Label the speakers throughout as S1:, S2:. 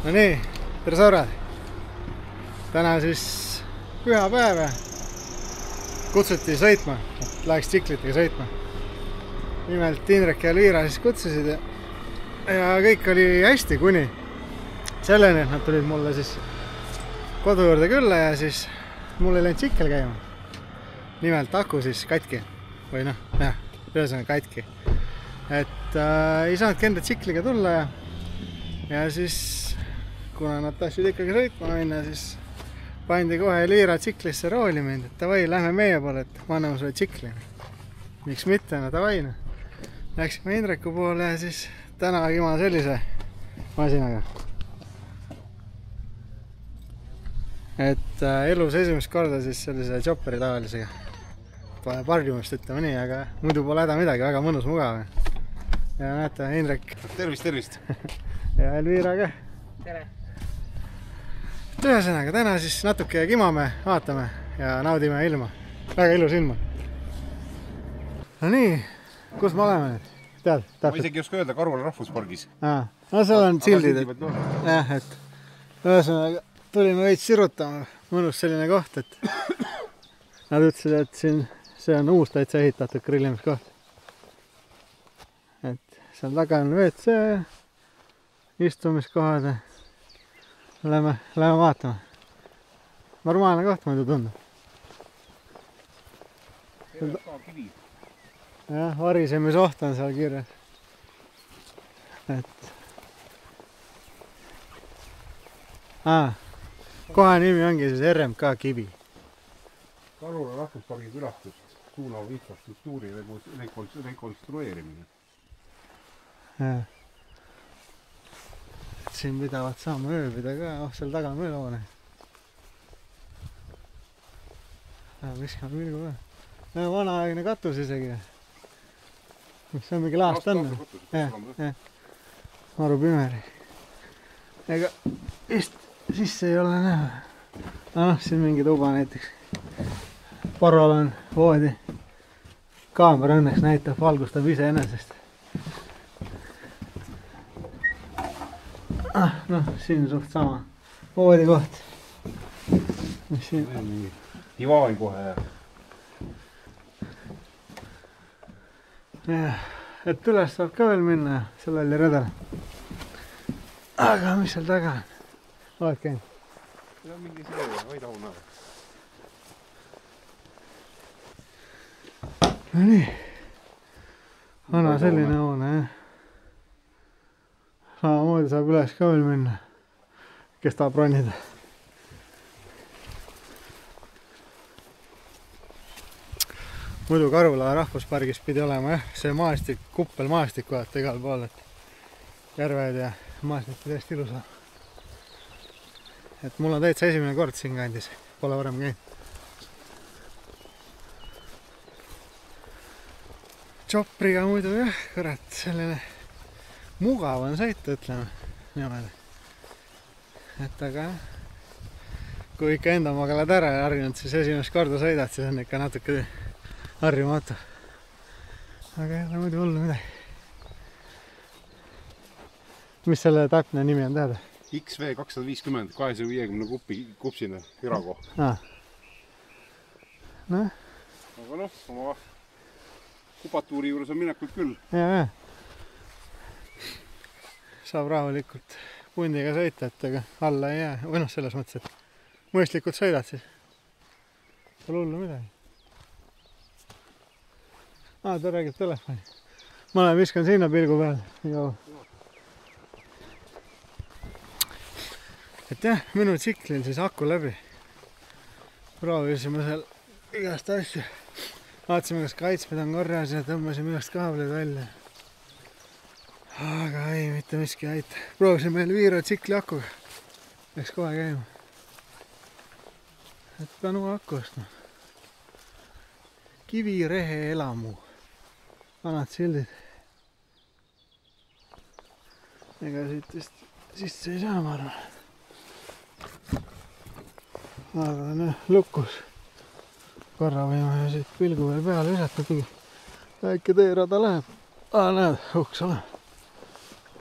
S1: No nii, tere sõbrad! Täna siis pühapäev ja kutsuti sõitma, et läheks tsiklitega sõitma. Nimelt Indrek ja Elvira siis kutsusid ja kõik oli hästi kuni selleni, et nad tulid mulle siis kodu juurde külla ja siis mul ei läinud tsikkel käima. Nimelt aku siis katki või noh, jah, ühesõnaga katki. Et ei saanudki enda tsikliga tulla ja siis kuna nad tahtsid ikkagi sõitma minna, siis pandi kohe Elvira tsiklisse rooli mind, et davai, lähme meie poole, et ma anname sulle tsikli. Miks mitte, no davai. Läksime Indreku poole ja siis täna ima sellise masinaga. Et elus esimest korda siis sellise chopperi tavalisega. Pole parjumist ütleme nii, aga muidu pole häda midagi, väga mõnus, mugav. Ja näete, Indrek.
S2: Tervist!
S1: Ja Elvira ka.
S3: Tere!
S1: Ühesõnaga, täna siis natuke kimame, vaatame ja naudime ilma. Väga ilus ilma. No nii, kus me oleme nüüd? Tead?
S2: Ma isegi ei oska öelda, Karula rahvuspargis.
S1: No seal on sildid, jah, et ühesõnaga tulime veits sirutama. Mõnus selline koht, et nad ütlesid, et siin see on uus täitsa ehitatud grillimiskoht. Et seal taga on WC, istumiskohad. Lähme vaatama. Normaalne koht muidu tundub. Jah, varisemisoht on seal kirjas. Et koha nimi ongi siis RMK Kivi.
S2: Karula rahvuspargi külastust suunav infrastruktuuri rekonstrueerimine.
S1: Jah. Siin pidavad saama ööbida ka, seal taga on veel hoone. Viskame pilgu ka. Vanaaegne katus isegi. Mis on mingi laast on? Maru pimeri. Ega vist sisse ei ole näha. Noh, siin mingi tuba näiteks. Parral on voodi. Kaamera õnneks näitab, valgustab ise enesest. Noh, siin suht sama voodi koht.
S2: Divaan kohe.
S1: Jah, et üles saab ka veel minna, seal oli redel. Aga mis seal taga on? Oled käinud?
S2: See on mingi see, vaid auna.
S1: No nii. Vana selline hoone, jah. Samamoodi saab üles ka veel minna, kes tahab ronida. Muidu Karula rahvuspargis pidi olema see maastik, kuppelmaastik vaata igal pool, et järved ja maastik täiesti ilus on. Et mul on täitsa esimene kord siin kandis, pole varem käinud. Chopriga muidu jah, kurat, selline mugav on sõita, ütleme niimoodi. Et aga kui ikka enda maga oled ära ja harjunud, siis esimest korda sõidad, siis on ikka natuke harjumatu. Aga ei ole muidu hullu midagi. Mis selle täpne nimi on teada?
S2: XV250, 250 kupsine Virago.
S1: Noh.
S2: Aga noh, oma kupatuuri juures on minekut küll.
S1: Jaa. Saab rahulikult pundiga sõita, et aga alla ei jää. Või noh, selles mõttes, et mõistlikult sõidad siis. Pole hullu midagi. Ta räägib telefoni. Ma olen viskan sinna pilgu peale. Et jah, minu tsiklil siis aku läbi. Proovisime seal igast asju. Vaatasime, kas kaitsmed on korras ja tõmbasime igast kaablid välja. Aga ei, mitte miski aita. Proovisime Elvira tsikli akuga. Läks kohe käima. Et pean uue aku ostma. Kivirehe elamu. Vanad sildid. Ega siit vist sisse ei saa, ma arvan. Aga noh, lukus. Korra võime siit pilgu veel peale visata. Väike teerada läheb. Näed, uks olema.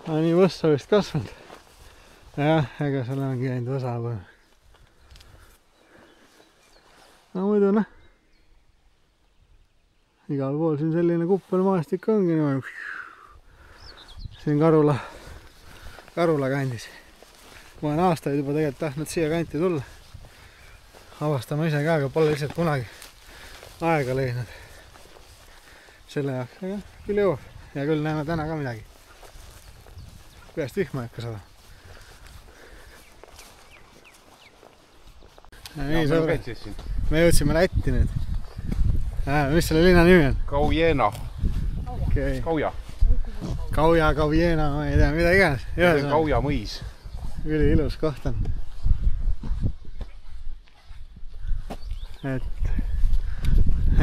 S1: Nii võssa vist kasvanud. jah, ega seal ongi ainult osa või. No muidu noh. Igal pool siin selline kuppelmaastik ongi niimoodi. Siin Karula kandis. Ma olen aastaid juba tegelikult tahtnud siia kanti tulla. Avastama ise ka, aga pole lihtsalt kunagi aega leidnud. Selle jaoks, aga küll jõuab. Ja küll näeme täna ka midagi. Peast vihma ikka saada. Nii sõbrad, me jõudsime Lätti nüüd. Mis selle linna nimi on?
S2: Kaujeena.
S1: Okay.
S2: Kauja.
S1: Kaujeena, ma ei tea, mida iganes.
S2: Kauja mõis.
S1: Üli ilus koht on. Et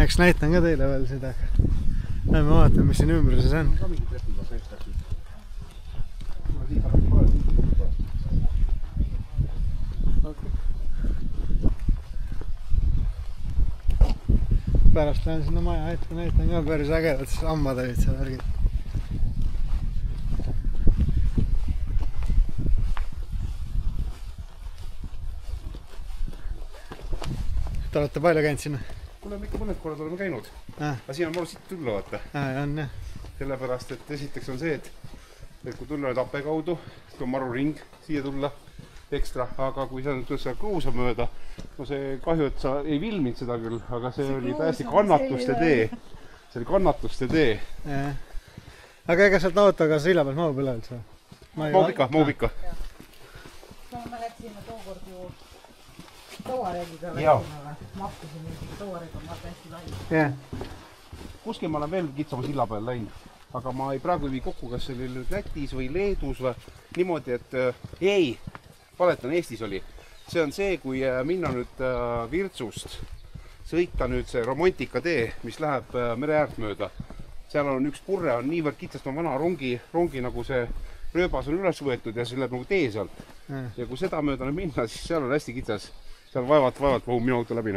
S1: eks näitan ka teile veel seda. Lähme vaatame, mis siin ümbruses on. Pärast lähen sinna maja ette, näitan ka päris ägedad, siis ammad olid seal värgid. Te olete palju käinud sinna?
S2: Oleme ikka mõned korrad oleme käinud. Aga siin on maru siit tulla, vaata.
S1: On jah.
S2: Sellepärast, et esiteks on see, et kui tulla nüüd Ape kaudu, et on maru ring siia tulla ekstra, aga kui sa nüüd sa kruusa mööda, no see kahju, et sa ei filminud seda küll, aga see oli täiesti kannatuste tee. See oli kannatuste tee.
S1: Aga ega sealt autoga silla peal mahu üle üldse?
S2: Mahu ikka.
S3: Me läksime tookord ju Tooaregiga läksime, mahtusime Tooarega, ma hästi lai.
S2: Kuskil ma olen veel kitsama silla peal läinud, aga ma praegu ei vii kokku, kas see oli nüüd Lätis või Leedus või niimoodi, et ei, valetan, Eestis oli. See on see, kui minna nüüd Virtsust, sõita nüüd see Romantika tee, mis läheb mere äärt mööda. Seal on üks purre, on niivõrd kitsast, on vana rongi nagu see rööbas on üles võetud ja see läheb nagu tee sealt. Ja kui seda mööda minna, siis seal on hästi kitsas. Seal vaevalt puhub minu auto läbi.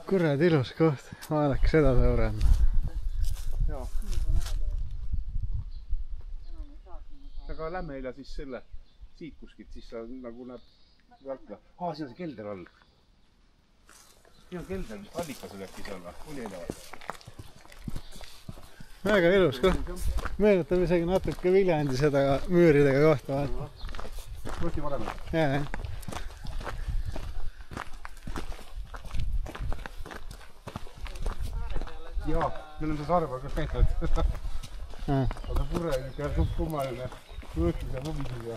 S1: Kurad ilus koht. Vaadake seda sõbre on.
S2: Aga lähme eile siis selle siit kuskilt, siis sa nagu näeb välkla. Siin on see kelder all. Siin on kelder, mis allikas oli äkki seal või? Oli eile või?
S1: Väga ilus koht. Meenutab isegi natuke Viljandi seda müüridega kohta.
S2: Võti varem.
S1: Jah.
S2: Jaa, me oleme see saare peal ka käinud. Aga purre on ikka suht kummaline. Õhtus ja lumisid ja...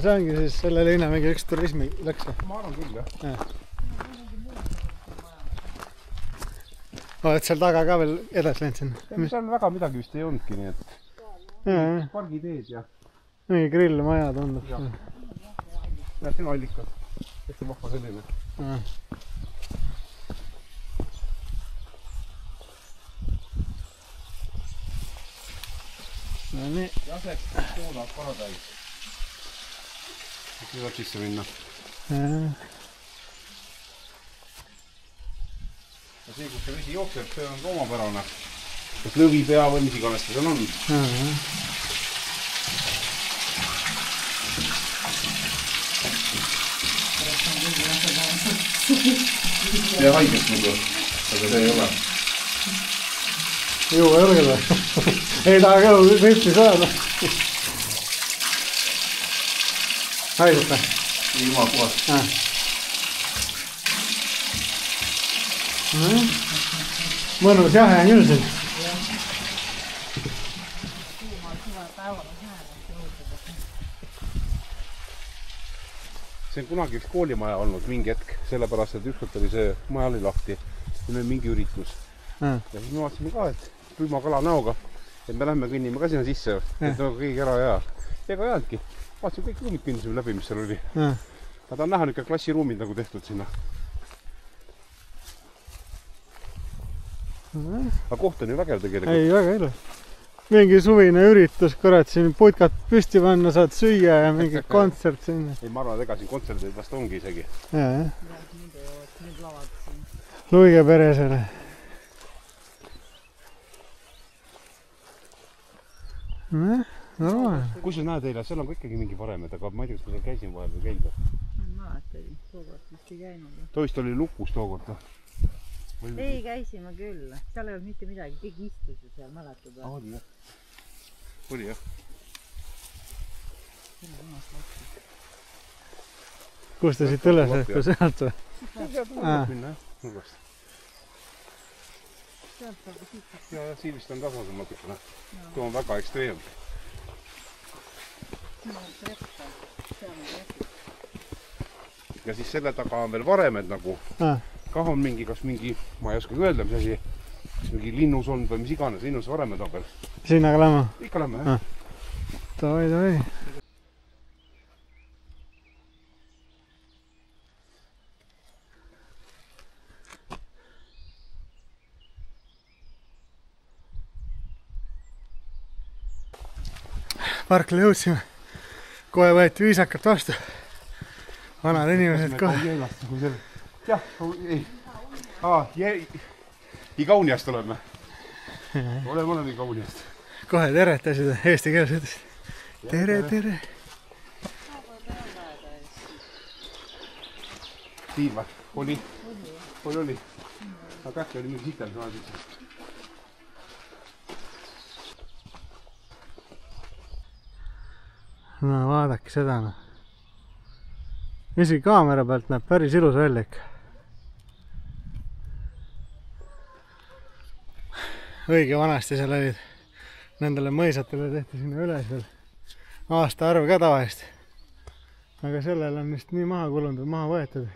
S1: See ongi siis selle linna mingi üks turismi läks või?
S2: Ma arvan küll, jah.
S1: Oled seal taga ka veel edasi läinud sinna?
S2: Seal väga midagi vist ei olnudki, nii et... Pargiteed ja...
S1: Mingi grillmaja tundub.
S2: Ja siin on allikas. Hästi vahva selline.
S1: No nii.
S2: Jaseks Toola Paradise. Nüüd saab sisse minna. Ja see, kus see vesi jookseb, see on loomapärane. Kas lõvipea või mis iganes seal on. See haigest muidu, aga see ei ole.
S1: Juu, ei ole või? Ei taha kõhu sõipsi saada. Haigust või?
S2: Ilma puhast.
S1: Mõnus jahe on küll siin.
S2: See on kunagi üks koolimaja olnud mingi hetk, sellepärast, et ükskord oli see maja oli lahti ja meil mingi üritus. Ja siis me vaatasime ka, et rühma kala näoga, et me lähme kõnnime ka sinna sisse, et nagu keegi ära jää. Ega jäädki. Vaatasime kõik ruumid kõndisime läbi, mis seal oli. Aga ta on näha niisugune klassiruumid nagu tehtud sinna. Aga koht on ju vägev tegelikult.
S1: Ei, väga ilus. Mingi suvine üritus, kurat, siin putkat püsti panna, saad süüa ja mingi kontsert sinna.
S2: Ei, ma arvan, et ega siin kontserdid vast ongi isegi.
S1: Luige peresele. Normaalne.
S2: Kui sa näed eile, seal on ka ikkagi mingi varemed, aga ma ei tea, kas ma seal käisin vahel või käinud.
S3: Ma mäletan, tookord vist ei käinud.
S2: Toist oli lukus tookord.
S3: Ei, käisime küll. Seal ei olnud mitte midagi, keegi istus ju seal, mäletad või?
S2: Oli jah. Oli jah.
S1: Kus te siit üles ehtu sealt või?
S2: Sealt tuleb minna jah, nurgast. Ja siin vist on tasasem natukene. Tuo on väga ekstreem. Ja siis selle taga on veel varemed nagu. Kah on mingi, kas mingi, ma ei oska öelda, mis asi. Kas mingi linnus on või mis iganes, linnus varemed on veel.
S1: Sinna ka lähme?
S2: Ikka lähme jah.
S1: Davai. Parkile jõudsime. Kohe võeti viisakalt vastu. Vanad inimesed kohe.
S2: Jah, ei. Igauniast oleme. Oleme Igauniast.
S1: Kohe teretasid eesti keelset. Tere.
S2: Siin või? Oli. Aga äkki oli mingi sitel.
S1: No vaadake seda. Isegi kaamera pealt näeb päris ilus välja ikka. Õige vanasti seal olid, nendele mõisatele tehti sinna üles veel aasta arv ka tavalist. Aga sellel on vist nii maha kulunud, maha võetud,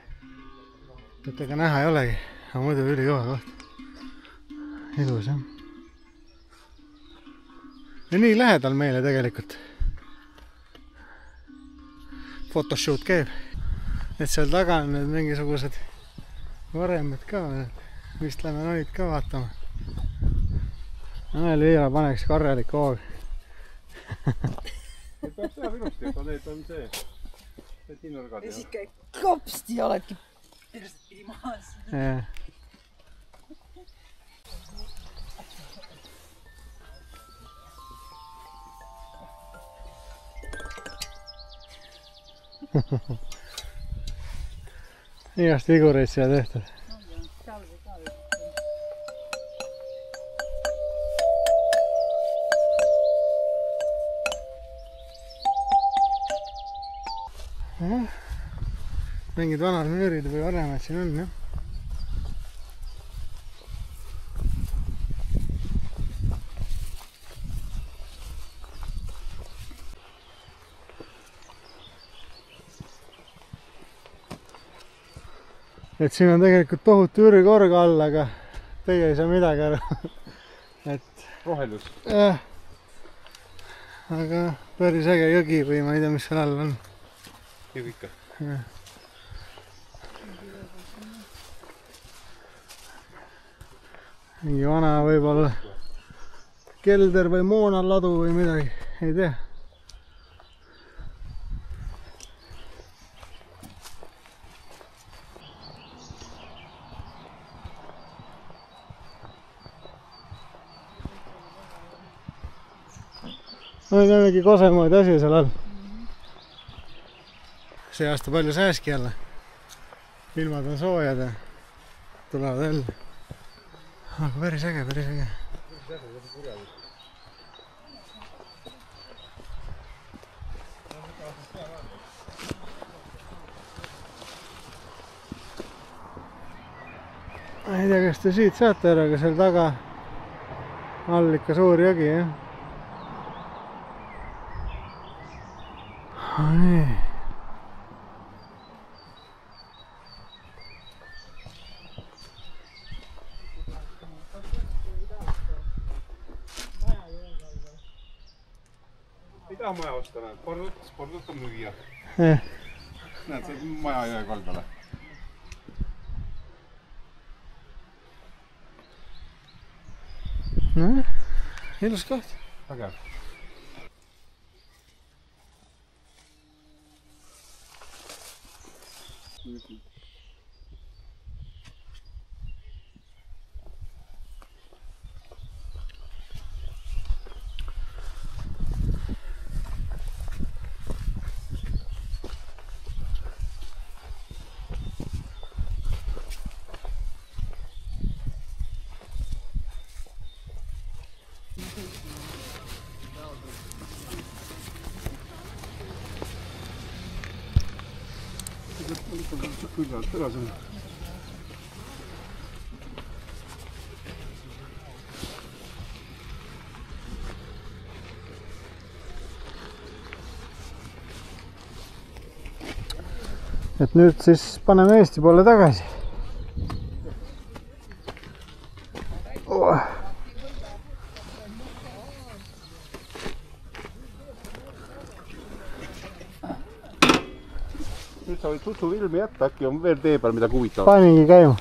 S1: et ega näha ei olegi. Aga muidu ülikõva koht. Ilus jah. Ja nii lähedal meile tegelikult. Photoshoot käib. Et seal taga on need mingisugused varemed ka. Vist lähme noid ka vaatama. Liiva paneks karjalik hoog.
S2: Peab seal ilusti, aga need on see. See tinnurgad.
S3: Ja siis käib kopsti ja oledki perset pidi maas.
S1: Jah. Igast vigureid siia tehtud. Mingid vanad müürid või varemed siin on, jah. Et siin on tegelikult tohutu üürikorg all, aga teie ei saa midagi aru. Et
S2: rohelus.
S1: Aga päris äge jõgi või ma ei tea, mis seal all on.
S2: Jõgi ikka.
S1: Mingi vana võib-olla kelder või moonaladu või midagi, ei tea. No ei mingi kosemaid asi seal all. See aasta palju sääski jälle. Ilmad on soojad ja tulevad jälle. Aga päris äge. Ei tea, kas te siit saate ära, aga seal taga all ikka suur jõgi, jah. Nii.
S2: Ei taha maja osta, näed, spordut on müüa. Näed, see maja jõe kaldale.
S1: No, ilus koht.
S2: Äge. külje alt ära siin.
S1: Et nüüd siis paneme Eesti poole tagasi.
S2: Nüüd sa võid sutsu filmi jätta, äkki on veel tee peal midagi huvitavat.
S1: Paningi käima.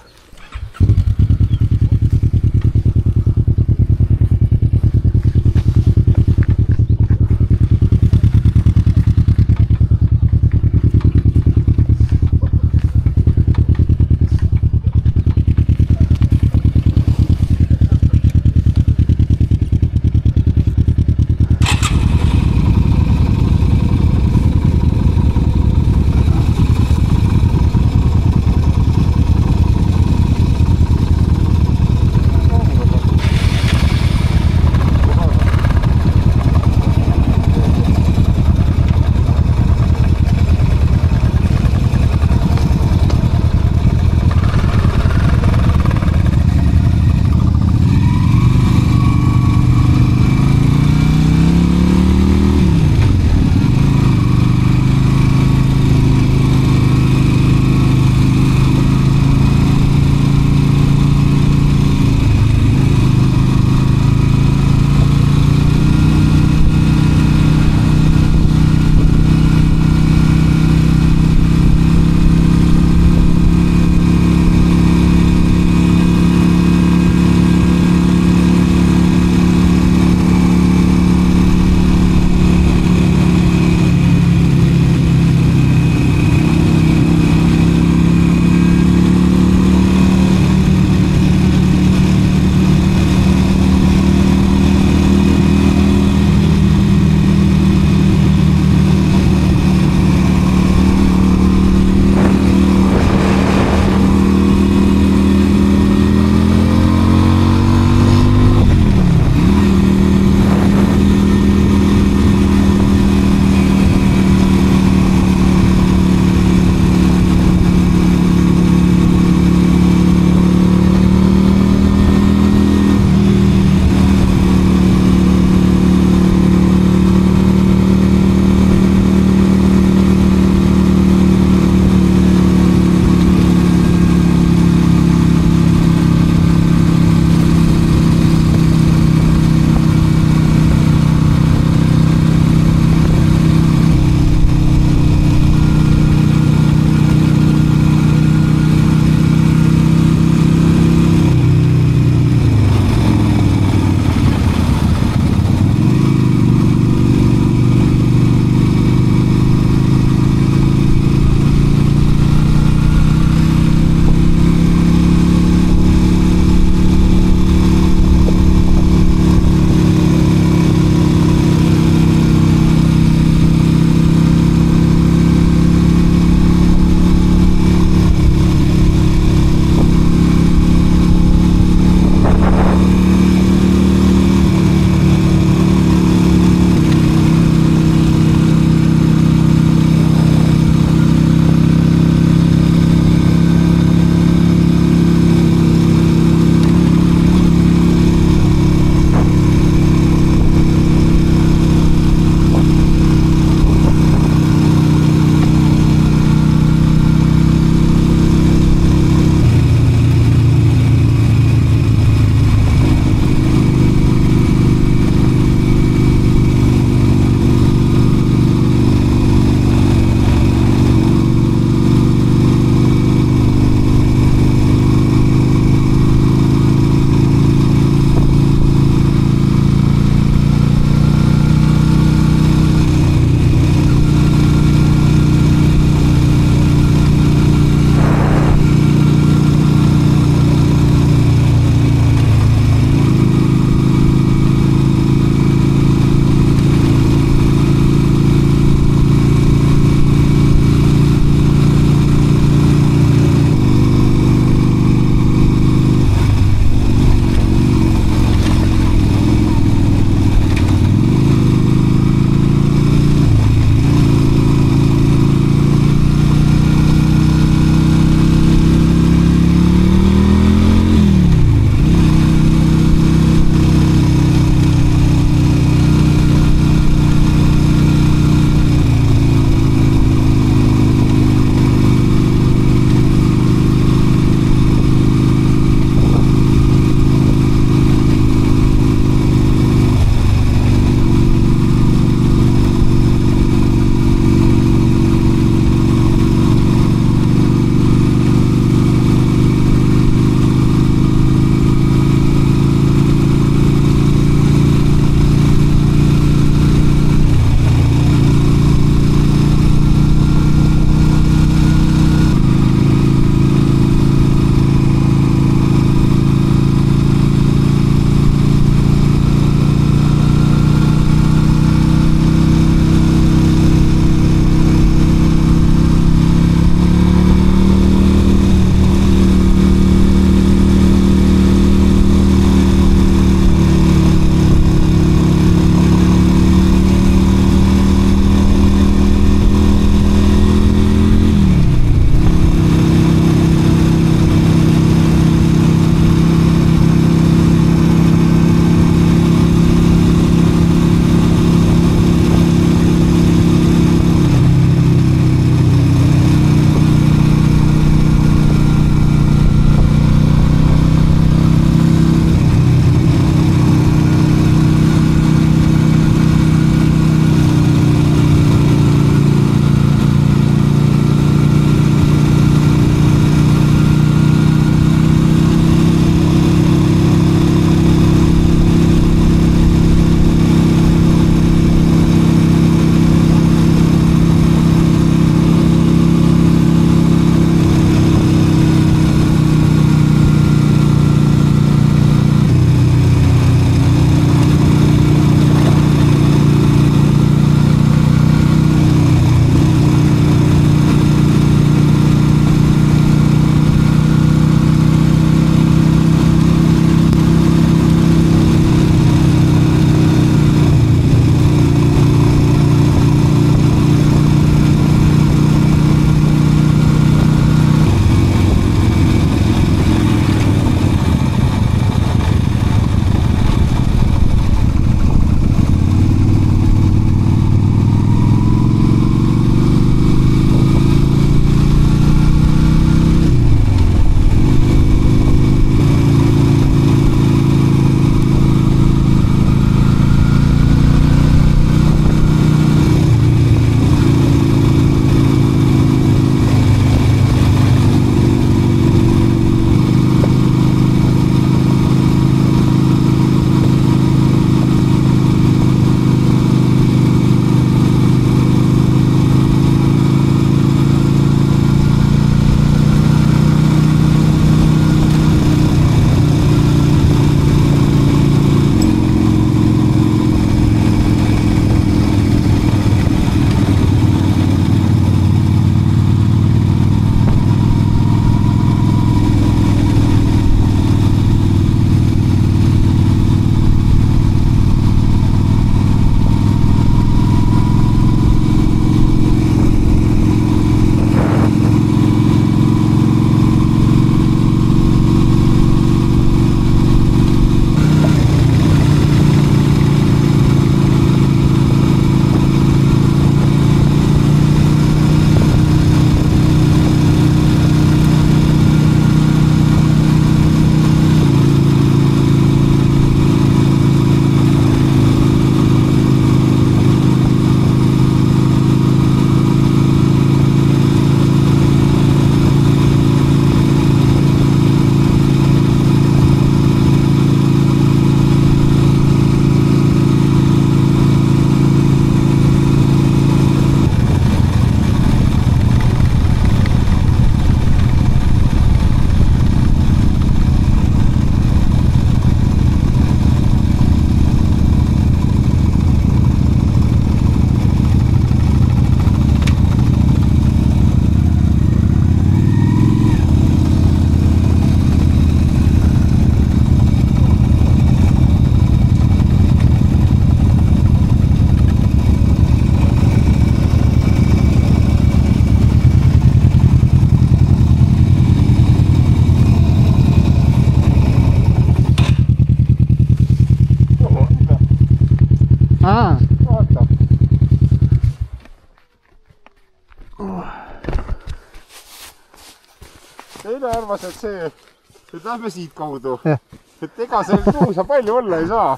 S2: Üle arvas, et see, et lähme siit kaudu. Et ega seal kuusa palju olla ei saa.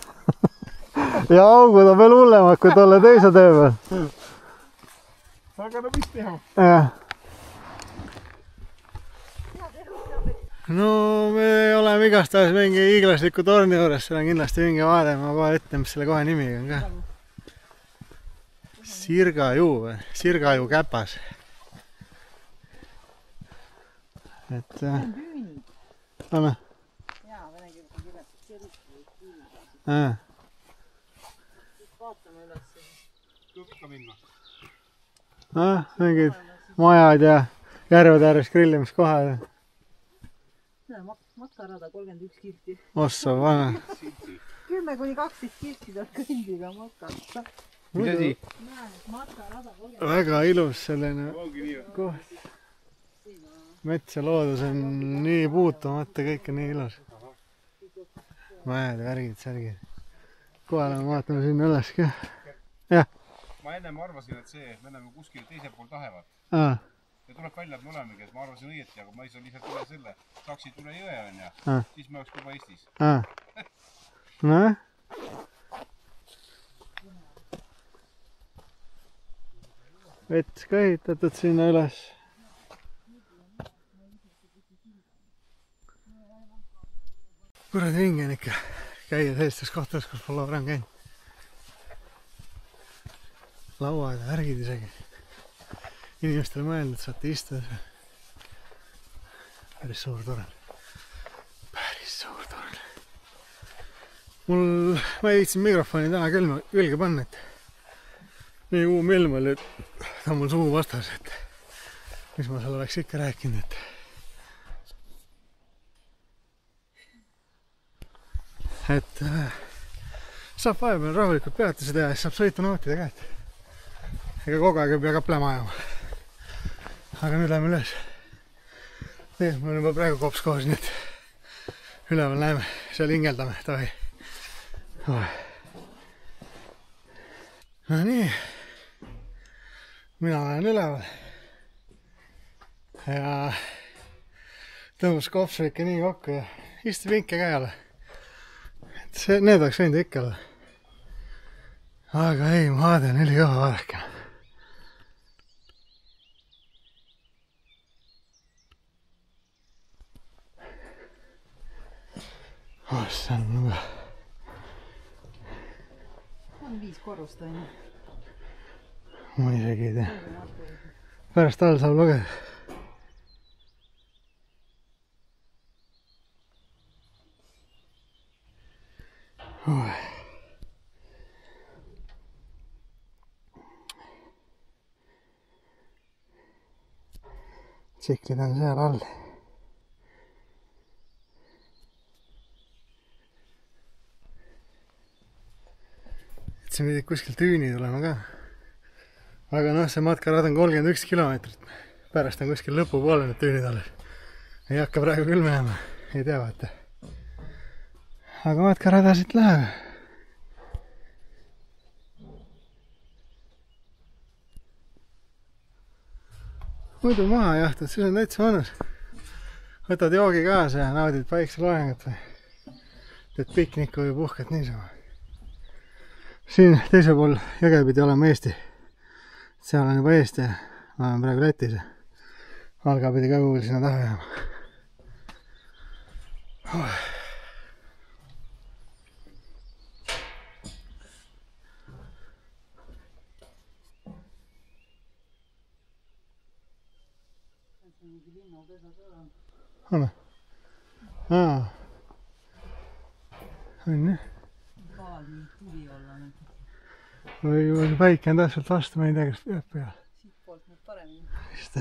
S1: Ja augud on veel hullemad, kui tolle teise töö peal.
S2: Aga no mis teha?
S1: No me oleme igastahes mingi hiiglasliku torni juures, seal on kindlasti mingi vaade, ma kohe ütlen, mis selle kohe nimi on ka. Sirgajuu või? Sirgajuu käpas. Et... Anna.
S3: Jaa, vene keeles on kirjas Sirgajuu. Vaatame üles.
S2: Tuleb ikka minna.
S1: Mingid majad ja järved ääres grillimiskohad.
S3: Matkarada 31 kilti.
S1: Ossa vana.
S3: 10–12 kilti tuleb kõndiga matkata.
S2: Mis asi?
S3: Matkarada 31.
S1: Väga ilus selline koht. Mets ja loodus on nii puutumata, kõik on nii ilus. Mäed, värgid, särgid. Kohe vaatame sinna üles ka. Jah.
S2: Ma ennem arvasin, et see, me oleme kuskil teisel pool tahevat. Ja tuleb välja, et me olemegi, et ma arvasin õieti, aga ma ei saa lihtsalt üle selle. Saaksid üle jõe on ja siis me oleks juba Eestis.
S1: Noh? Vets ka ehitatud sinna üles. Kuradi vinge on ikka käia sellistes kohtades, kus pole varem käinud. Lauad ja värgid isegi. Inimestele mõelnud, saate istuda. Päris suur torn. Päris suur torn. Ma ei viitsin mikrofoni täna külge panna, et nii kuum ilm oli, et ta on mul suu vastas, et mis ma seal oleks ikka rääkinud, et saab vahepeal rahulikult peatusi teha ja siis saab sõitu nautida ka, et ega kogu aeg ei pea kaplema ajama. Aga nüüd läheme üles. Tegelikult me oleme juba praegu kops koos, nii et üleval näeme, seal hingeldame, tohi. No nii, mina olen üleval ja tõmbas kopsu ikka nii kokku ja istu vinke ka ei ole. Need oleks võinud ikka olla. Aga ei, maade on ülikõva, vaadake. See on nuga.
S3: On 5 korrust aina.
S1: Ma isegi ei tea. Pärast all saab lugeda. Tsiklid on seal all. Et see pidi kuskilt tüüni tulema ka. Aga noh, see matkarada on 31 kilomeetrit. Pärast on kuskil lõpupoole need tüünid alles. Ei hakka praegu küll minema. Ei tea vaata. Aga matkarada siit läheb. Muidu maha jahtud, siis on täitsa mõnus. Võtad joogi kaasa ja naudid päikseloengut või teed pikniku või puhkad niisama. Siin teisel pool jõge pidi olema Eesti. Seal on juba Eesti ja ma olen praegu Lätis ja Valga pidi ka kuhugi sinna taha jääma. Anna. On jah. Või päike on täpselt vastu, ma ei tea, kas peab peal.
S3: Siit poolt nüüd paremini.
S1: Just.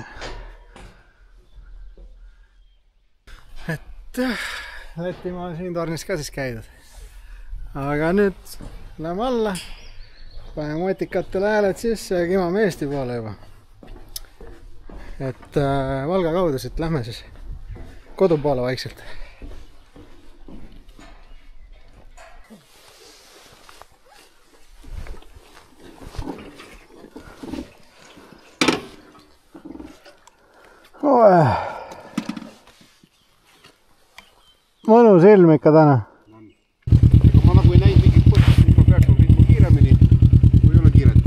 S1: Et Lätimaa siin tornis ka siis käidud. Aga nüüd läheme alla. Paneme motikatele hääled sisse ja kimame Eesti poole juba. Et Valga kaudu siit lähme siis kodu poole vaikselt. mõnus ilm ikka täna.
S2: Ega ma nagu ei näinud mingit põhjust, miks ma peaks sõitma kiiremini, kui ei ole kiiret.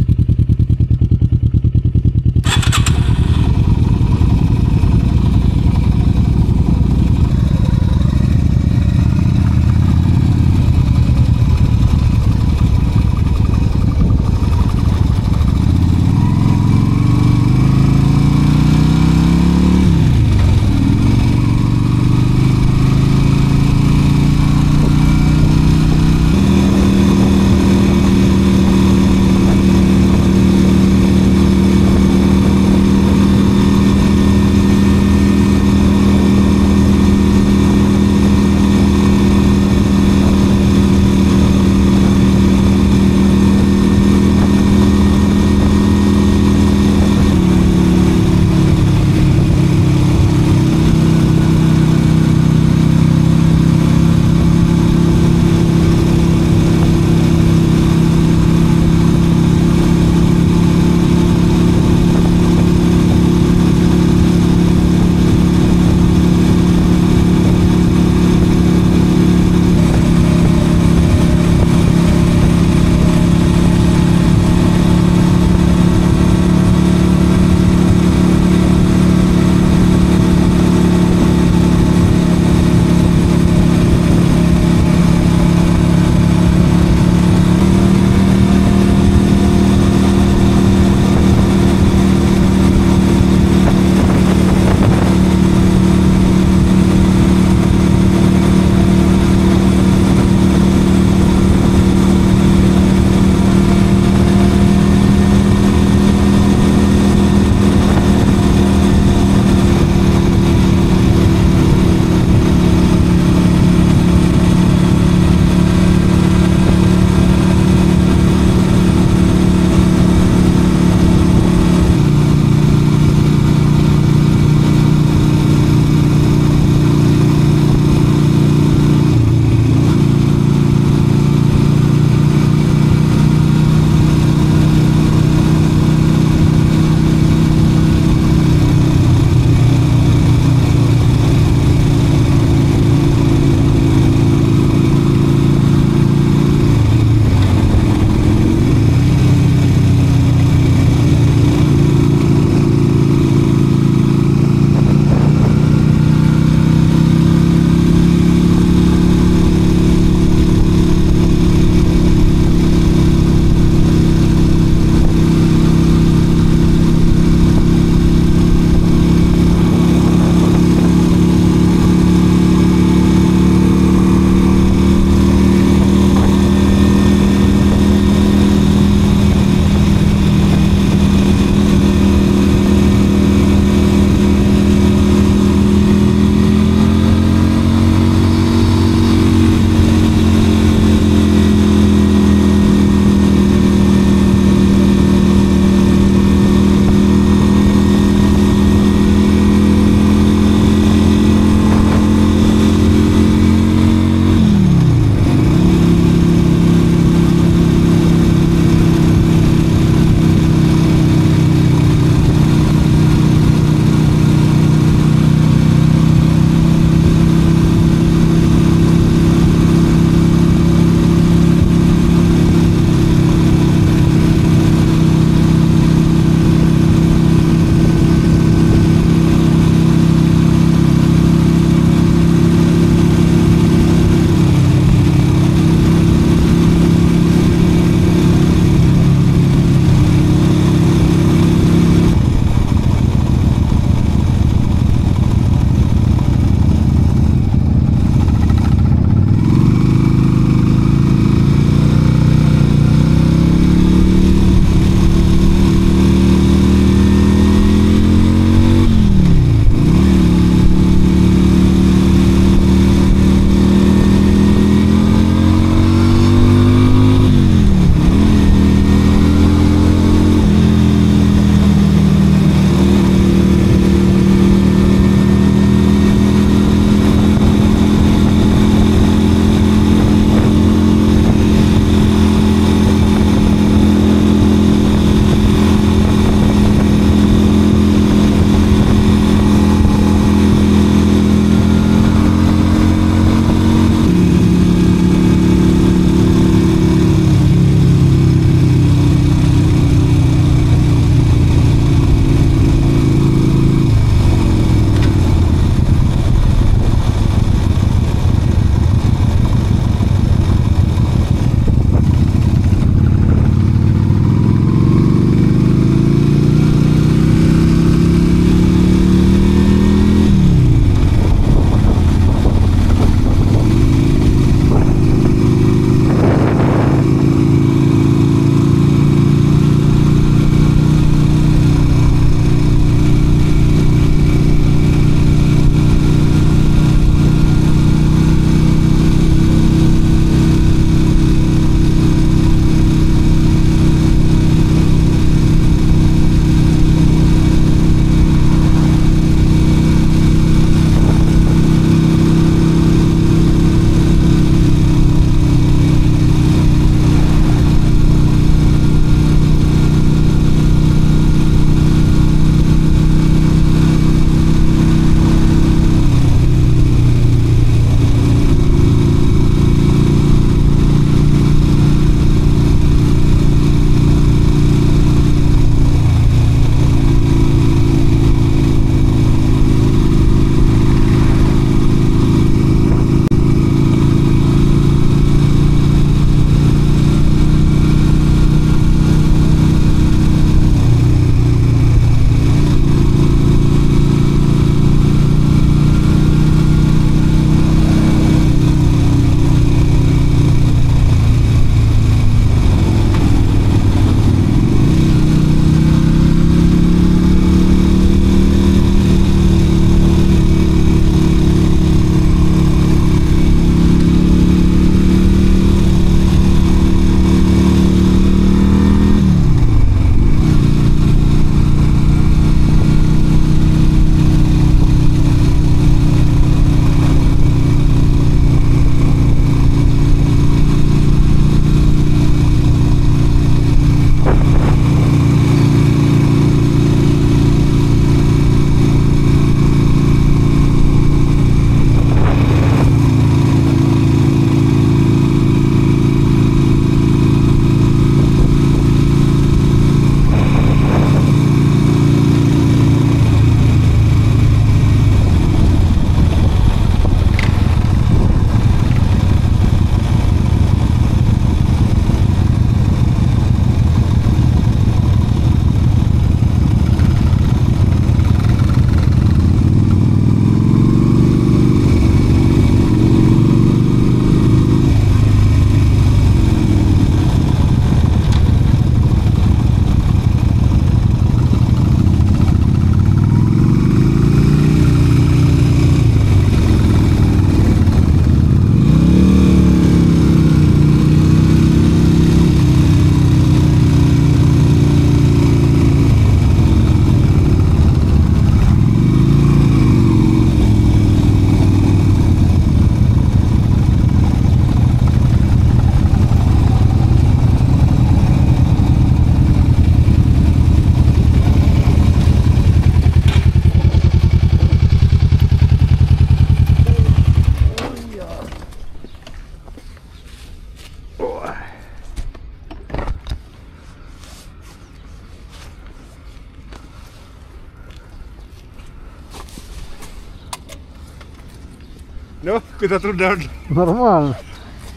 S2: noh, mida tunne on?
S1: Normaalne.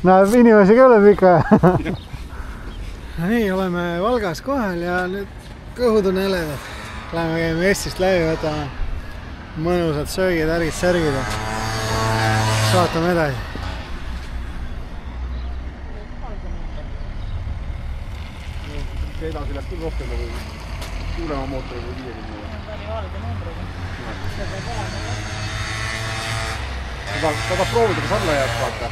S1: Näeb inimesi ka üle pika. Nii, oleme Valgas kohal ja nüüd kõhud on helevad. Läheme käime Eestist läbi, võtame mõnusad söögid, ärgid, särgid ja saatame edasi.
S2: See edasi läks küll rohkem nagu suurema mootori kui 50.
S3: Ta oli valge numbriga. Seda peab olema.
S2: Ta tahab proovida, kas alla jääb, vaata.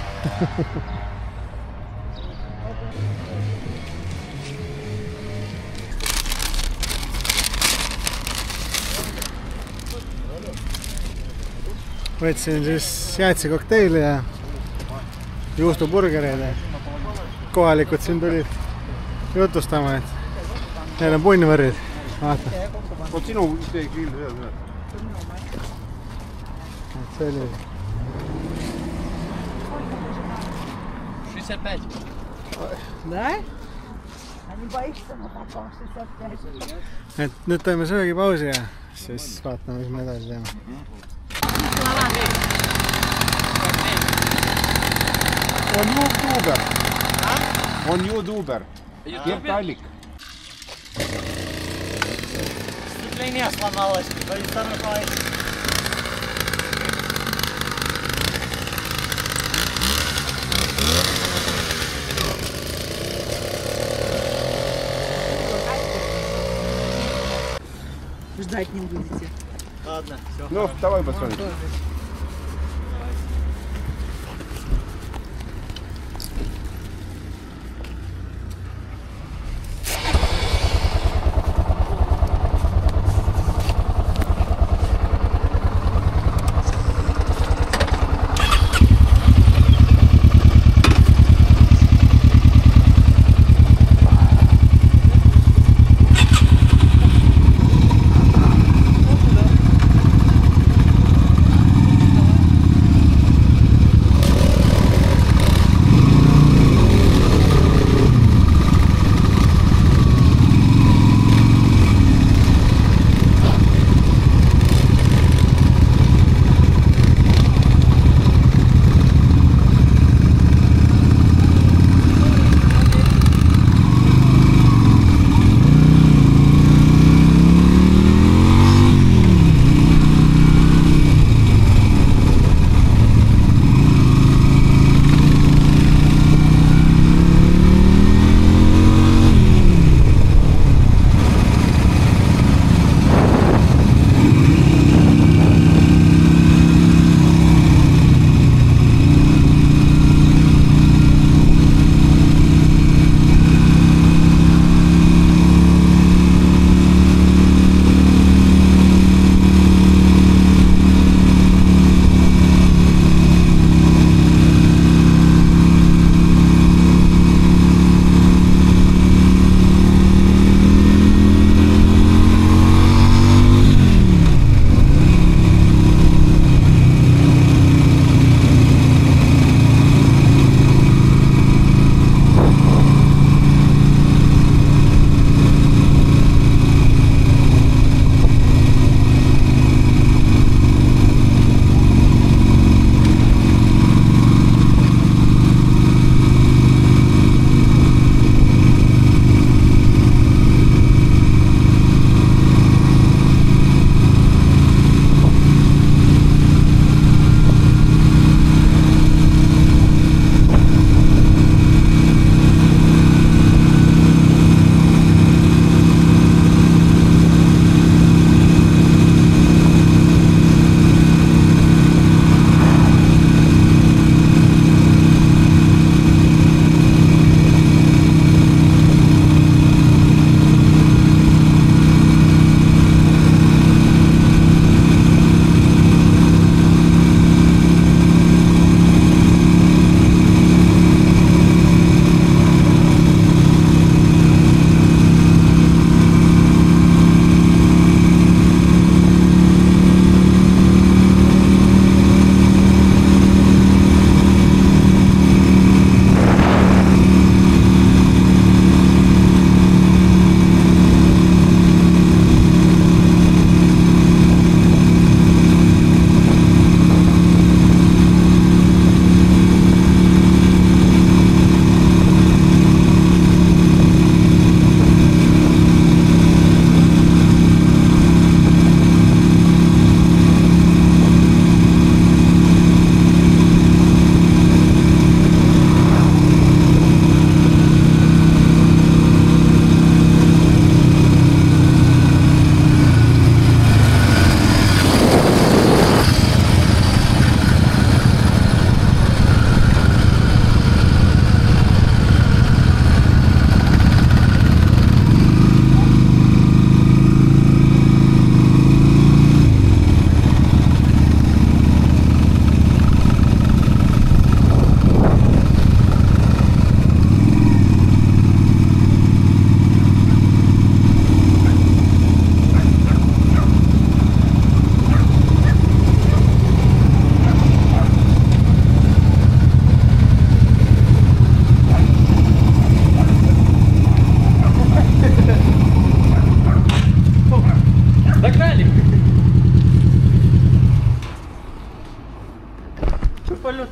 S1: Võtsin siis jäätsikokteili ja juustuburgereid ja kohalikud siin tulid jutustama, et neil on punnivõrrid. Vaata.
S2: Vot sinu tee grill seal.
S1: Et see oli.
S4: 65.
S3: Да? А не боишься на таком 65?
S1: Et nüüd teeme söögipausi ja siis vaatame, mis me edasi teeme.
S2: On YouTuber. On YouTuber. Gert Allik.
S4: Сцепление сломалось, поисторожалось.
S3: Ждать не будете.
S4: Ладно, все.
S2: Ну, давай, пацаны.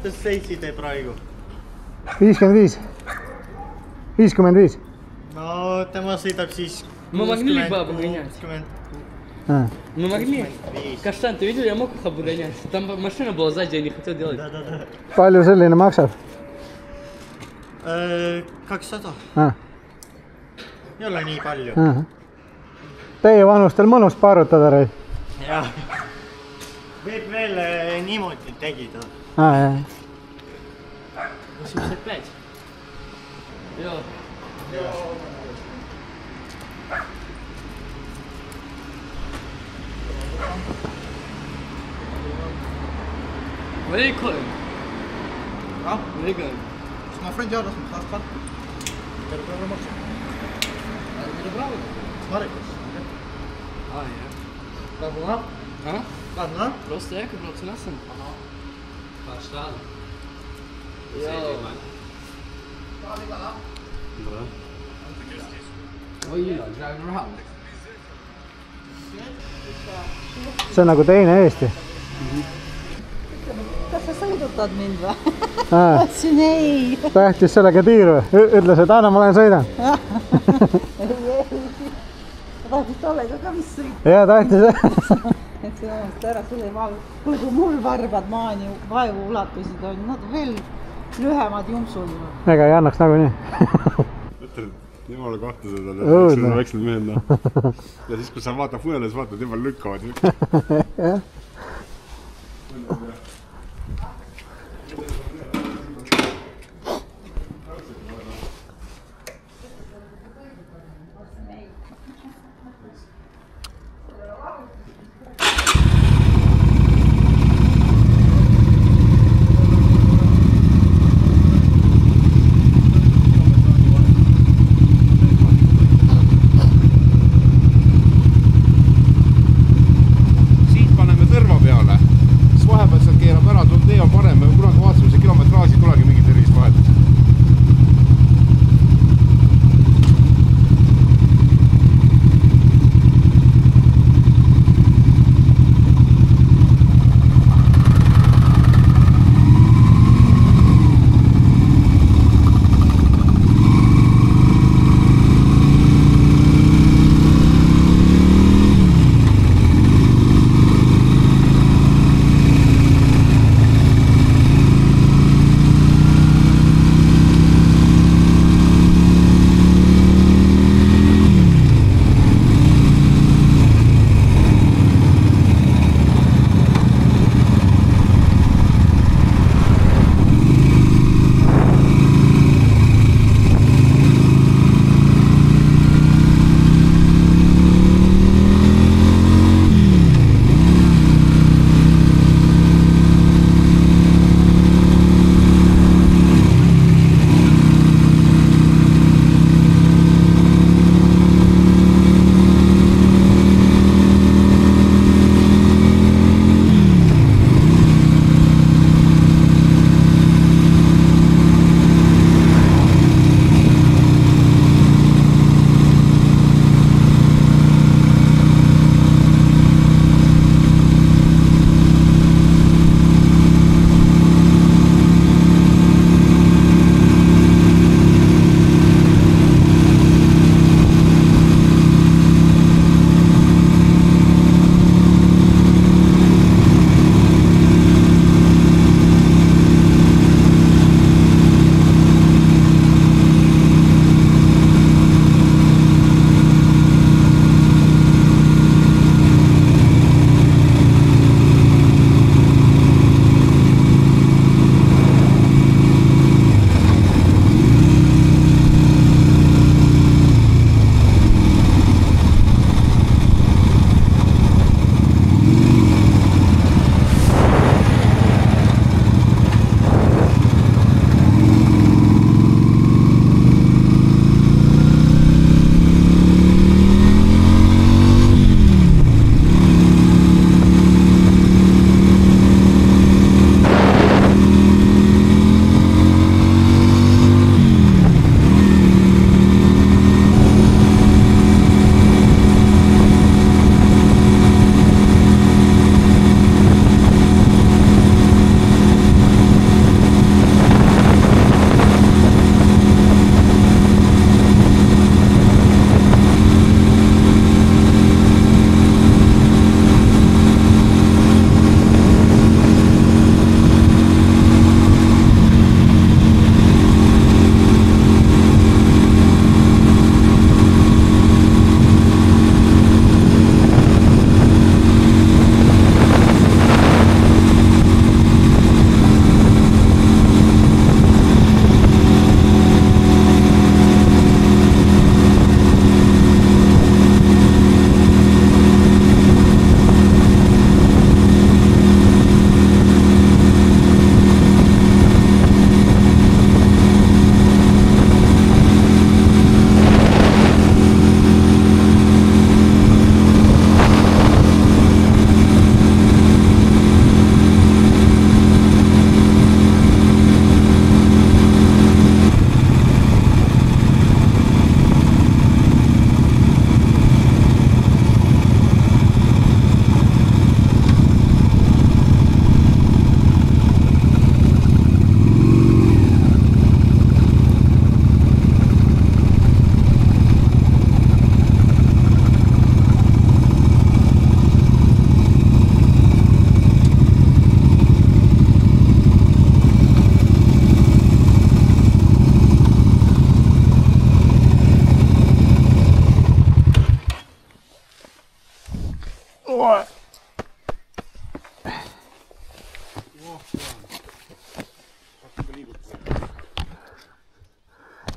S4: mõttes sõitsite praegu?
S1: 55. 55.
S4: No tema sõidab siis
S5: Мы могли бы обгонять. Мы могли. Каштан, ты видел, я мог их обгонять. Там машина была сзади, я не хотел делать.
S4: Да.
S1: Palju selline maksab?
S4: 200.
S1: Ah.
S4: Ei ole nii palju.
S1: Teie vanustel mõnus paarutada, Rai?
S4: Jah. Võib veel niimoodi tegida.
S1: Jah.
S5: 85. Joo. Welcome.
S4: Ah?
S5: Welcome.
S4: Kas ma friend jaadas, ma saaks kartu? Terve päeva maksa. Mida praegu? Marikas.
S5: Ah, jah.
S4: Kadna?
S5: А?
S4: Kadna?
S5: Просто я как раз lassen.
S4: Kastan.
S5: Joo. Oi, driving around.
S1: See on nagu teine Eesti.
S3: Kas sa sõidutad mind või?
S1: Aa.
S3: Otsin ei.
S1: Tähtis sellega tiiru. Ütles, et Anna, ma olen sõidan.
S3: Tahtis tollega ka vist sõita.
S1: Jaa, tähtis.
S3: Et see on ära selle kui mul varbad maani vaevu ulatusid on nad veel lühemad jumpsul.
S1: Ega ei annaks nagunii.
S2: Mõtled, jumala kahtlused on,
S1: Õudne.
S2: et väiksed mehed. Ja siis, kui sa vaatad funeles, vaatad, jumala lükkavad.
S1: Jah.
S2: Siit paneme tõrva peale, siis vahepeal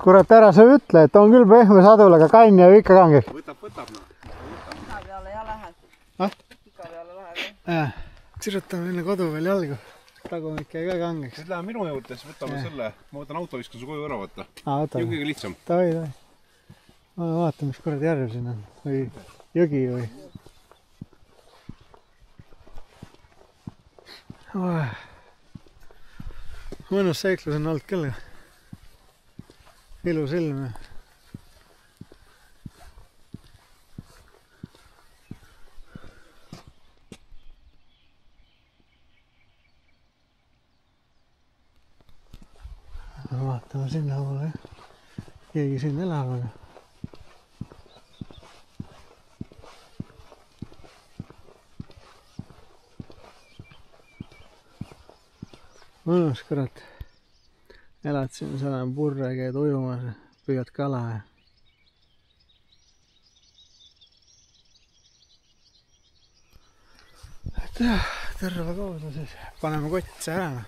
S1: kurat, ära sa ütle, et on küll pehme sadul, aga kann jääb ikka kangeks.
S2: Võtab no.
S3: Pika peale ja lähed. Pika peale lähed.
S1: Sirutame enne kodu veel jalgu. Tagumik jäi ka kangeks.
S2: Siis läheme minu juurde, siis võtame selle. Ma võtan auto, viskan su koju ära võtta.
S1: Võtame.
S2: Kõige lihtsam.
S1: Tavai. Ma vaatan, mis kurat järv siin on. Või jõgi või. Mõnus seiklus on olnud küll. Ilus ilm. Vaatame sinna poole. Keegi siin elab, aga mõnus kurat. Elad siin, seal on purre, käid ujumas, püüad kala. Terve kaudu siis. Paneme kotse ära.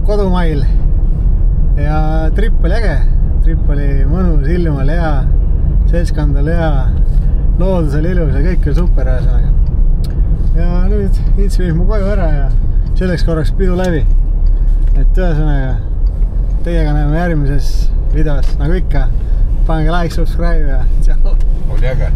S1: kodumail ja trip oli äge, trip oli mõnus, ilm oli hea, seltskond oli hea, loodus oli ilus ja kõik oli super ühesõnaga. Ja nüüd Ints viis mu koju ära ja selleks korraks pidu läbi. Et ühesõnaga teiega näeme järgmises videos nagu ikka. Pange like, subscribe ja tšau.
S2: Oli äge.